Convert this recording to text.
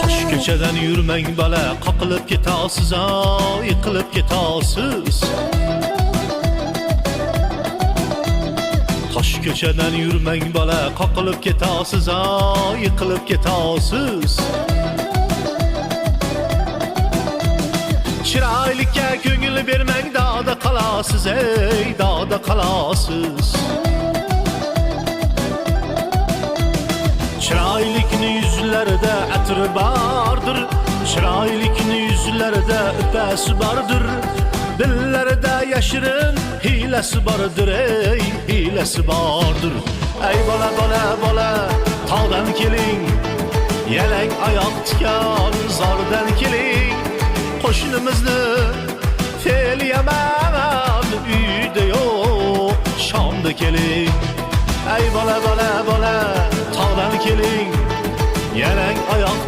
Tosh ko'chadan yurmang bola, qoqilib ketasiz, yiqilib ketasiz. Tosh ko'chadan yurmang bola, qoqilib ketasiz, yiqilib ketasiz. Chiroylikka ko'ngil bermang, dog'da qolasiz, ey dog'da qolasiz. Chiroylikni yuzlarida atri bordir, chiroylikni yuzlarida upasi bordir. Dillarida yashirin hilasi bordir, ey hilasi bordir. Ey bola bola bola, tog'dan keling, yalang oyoq tikan zordan keling. Qo'shnimizni fel yaman uyda yo'q, shomda keling. Ey bola bola bola, tog'dan keling, yalang oyoq